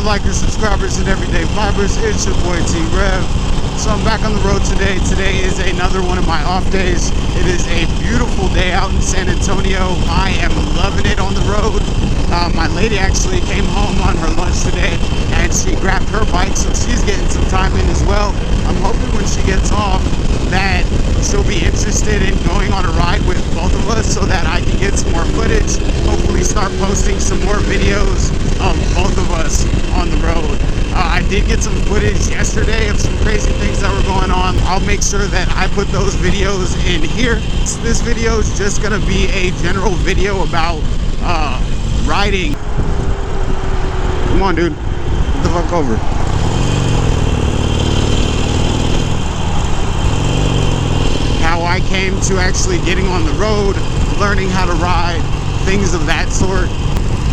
Likers, subscribers, and everyday vibers. It's your boy T Rev. So I'm back on the road today. Today is another one of my off days. It is a beautiful day out in San Antonio. I am loving it on the road. My lady actually came home on her lunch today and she grabbed her bike, so she's getting some time in as well. I'm hoping when she gets off that she'll be interested in going on a ride with both of us so that I can get some more footage. Hopefully start posting some more videos of both of us on the road. I did get some footage yesterday of some crazy things that were going on. I'll make sure that I put those videos in here. This video is just gonna be a general video about riding. Come on, dude. Get the fuck over. How I came to actually getting on the road, learning how to ride, things of that sort.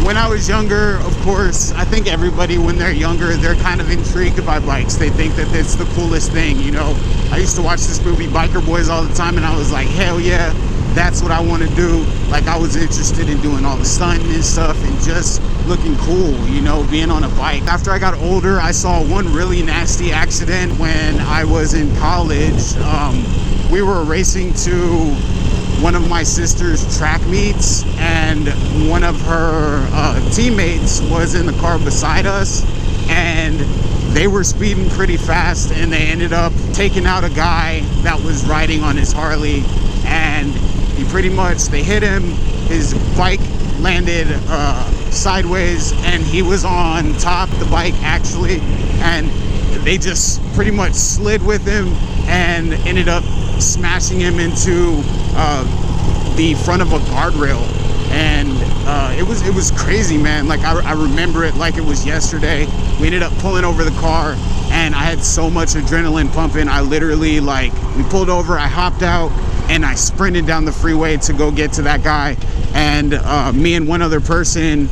When I was younger, of course, I think everybody when they're younger, they're kind of intrigued by bikes. They think that it's the coolest thing, you know. I used to watch this movie Biker Boys all the time and I was like, hell yeah, that's what I want to do. Like, I was interested in doing all the stunting and stuff and just looking cool, you know, being on a bike. After I got older, I saw one really nasty accident when I was in college. We were racing to one of my sister's track meets and one of her teammates was in the car beside us and they were speeding pretty fast and they ended up taking out a guy that was riding on his Harley, and they hit him, his bike landed sideways and he was on top of the bike actually, and they just pretty much slid with him and ended up smashing him into the front of a guardrail. And it was crazy, man. Like I remember it like it was yesterday. We ended up pulling over the car and I had so much adrenaline pumping. I literally, like, we pulled over, I hopped out and I sprinted down the freeway to go get to that guy. And me and one other person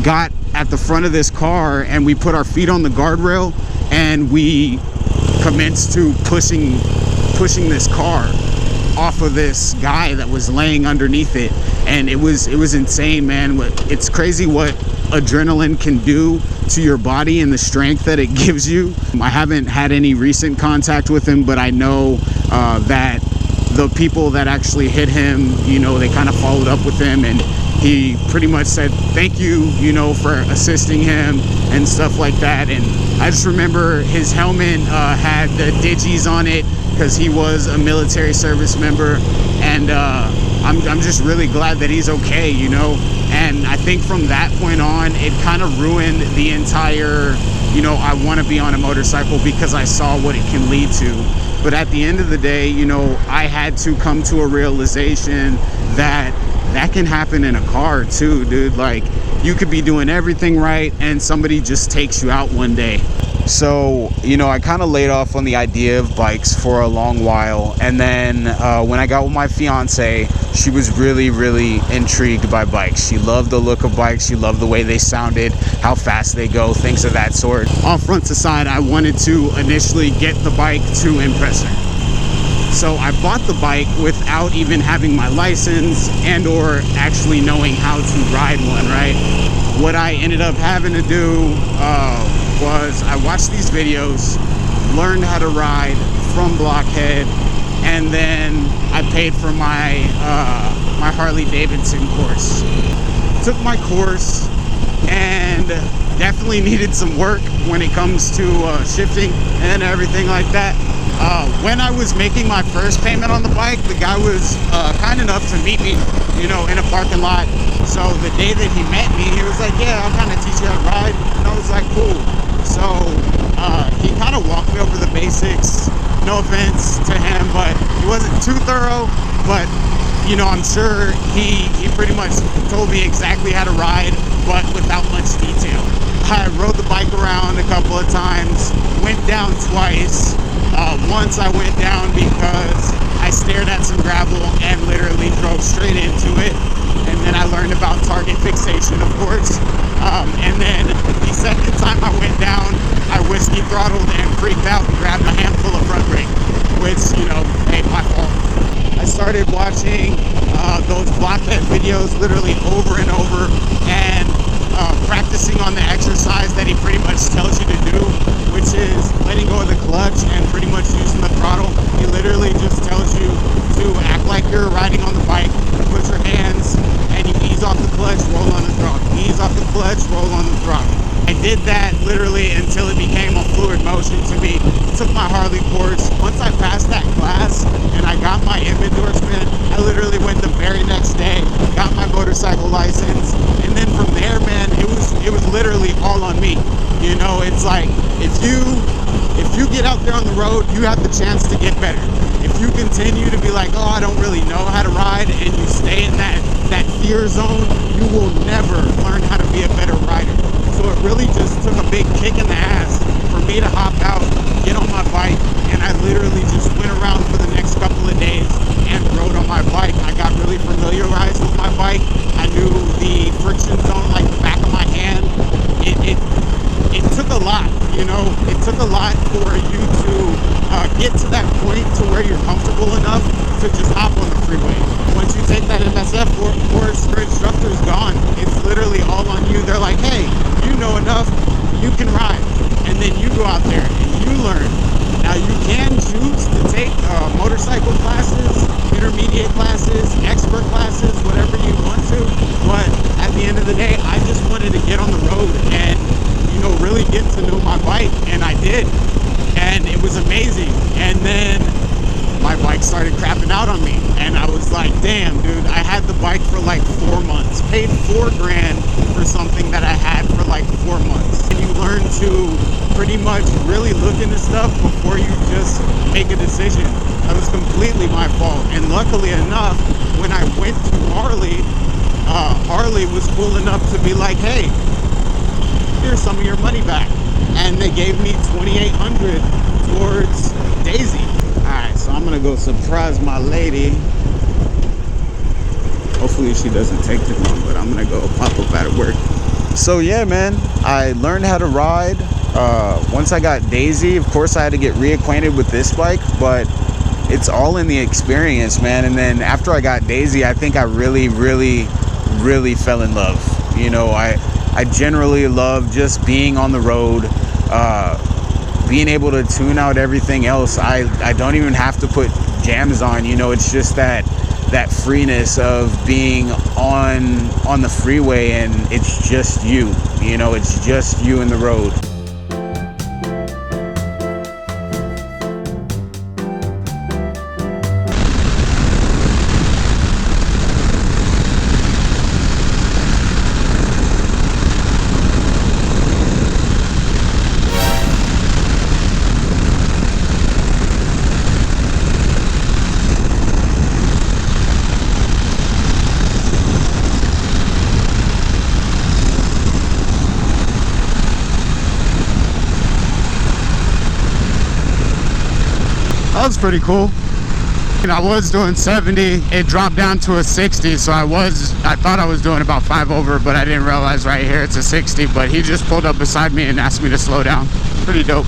got at the front of this car and we put our feet on the guardrail and we commenced to pushing this car off of this guy that was laying underneath it. And it was insane, man. It's crazy what adrenaline can do to your body and the strength that it gives you. I haven't had any recent contact with him, but I know that the people that actually hit him, you know, they kind of followed up with him and he pretty much said thank you, you know, for assisting him and stuff like that. And I just remember his helmet had the digis on it because he was a military service member, and I'm just really glad that he's okay, you know. And I think from that point on, it kind of ruined the entire, you know, I want to be on a motorcycle because I saw what it can lead to. But at the end of the day, you know, I had to come to a realization that can happen in a car too, dude. Like, you could be doing everything right and somebody just takes you out one day. So, you know, I kind of laid off on the idea of bikes for a long while, and then when I got with my fiance, she was really intrigued by bikes. She loved the look of bikes, she loved the way they sounded, how fast they go, things of that sort. All front to side, I wanted to initially get the bike to impress her. So I bought the bike without even having my license and or actually knowing how to ride one, right? What I ended up having to do was I watched these videos, learned how to ride from Blockhead, and then I paid for my my Harley Davidson course. Took my course and definitely needed some work when it comes to shifting and everything like that. When I was making my first payment on the bike, the guy was kind enough to meet me, you know, in a parking lot. So the day that he met me, he was like, yeah, I'll kind of teach you how to ride. And I was like, cool. So he kind of walked me over the basics. No offense to him, but he wasn't too thorough. But, you know, I'm sure he pretty much told me exactly how to ride, but without much detail. I rode the bike around a couple of times, went down twice. Once I went down because I stared at some gravel and literally drove straight into it. And then I learned about target fixation throttled and freaked out and grabbed a handful of front brake, which, you know, hey, my fault. I started watching those blockhead videos literally over and over, and practicing on the exercise that he pretty much tells you to do, which is letting go of the clutch and pretty much using the throttle. He literally just tells you to act like you're riding on the bike, put your hands, and you ease off the clutch, roll on the throttle. Ease off the clutch, roll on the throttle. I did that literally until it became a fluid motion to me. Took my Harley course. Once I passed that class and I got my M endorsement, I literally went the very next day, got my motorcycle license, and then from there, man, it was literally all on me. You know, it's like if you get out there on the road, you have the chance to get better. If you continue to be like, oh, I don't really know how to ride, and you stay in that fear zone, you will never learn how to be a better rider. So it really just took a big kick in the ass for me to hop out, get on my bike, and I literally just went around for the next couple of days and rode on my bike. I got really familiarized with my bike. I knew the friction zone like the back of my hand. It took a lot, you know, it took a lot for you to get to that point to where you're comfortable enough to just hop on the freeway. Once you take that MSF course, your instructor's gone. It's literally all on you. They're like, hey, you know enough, you can ride. And then you go out there and you learn. Now you can choose to take motorcycle classes, intermediate classes, expert classes, whatever you want to. But at the end of the day, I just wanted to get on the road and, you know, really get to know my bike. And I did. And it was amazing. And then my bike started crapping out on me, and I was like, damn, dude, I had the bike for like 4 months, paid $4,000 for something that I had for like 4 months. And you learn to pretty much really look into stuff before you just make a decision. That was completely my fault. And luckily enough, when I went to Harley, Harley was cool enough to be like, hey, here's some of your money back. And they gave me $2,800 towards Daisy. Alright, so I'm gonna go surprise my lady. Hopefully she doesn't take too long, but I'm gonna go pop up out of work. So yeah, man, I learned how to ride. Once I got Daisy, of course I had to get reacquainted with this bike, but it's all in the experience, man. And then after I got Daisy, I think I really fell in love. You know, I generally love just being on the road, being able to tune out everything else. I don't even have to put jams on, you know. It's just that freeness of being on the freeway, and it's just you know, it's just you in the road. That was pretty cool. And I was doing 70, it dropped down to a 60, so I thought I was doing about 5 over, but I didn't realize right here it's a 60. But he just pulled up beside me and asked me to slow down. Pretty dope.